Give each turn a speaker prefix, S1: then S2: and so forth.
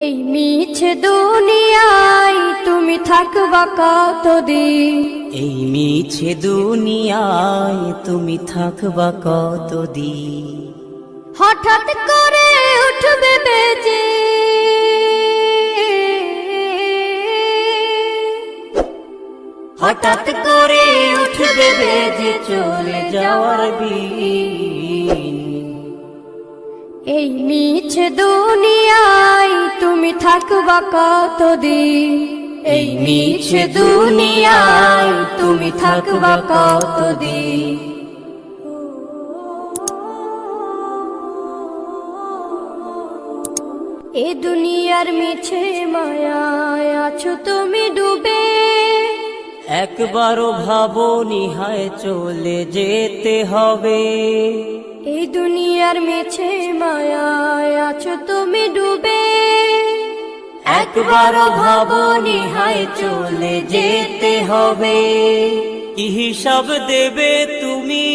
S1: এই মিছে দুনিয়ায় তুমি থাকবা কতদিন?
S2: এই মিছে দুনিয়ায় তুমি থাকবা কতদিন?
S1: হঠাৎ করে উঠবে বেজে
S2: হঠাৎ করে উঠবে বেজে চলে যাওয়ার দিন।
S1: এই মিছে দুনিয়ায় তুমি থাকবা কতদিন?
S2: এই মিছে দুনিয়ায় তুমি থাকবা কতদিন?
S1: এ দুনিয়ার মিছে মায়ায় আছো তুমি ডুবে,
S2: একবারও ভাবনি হায় চলে যেতে হবে।
S1: এই দুনিয়ার মিছে মায়ায় আছো তুমি ডুবে,
S2: একবারও ভাবনি হায় চলে যেতে হবে। কি হিসাব দেবে তুমি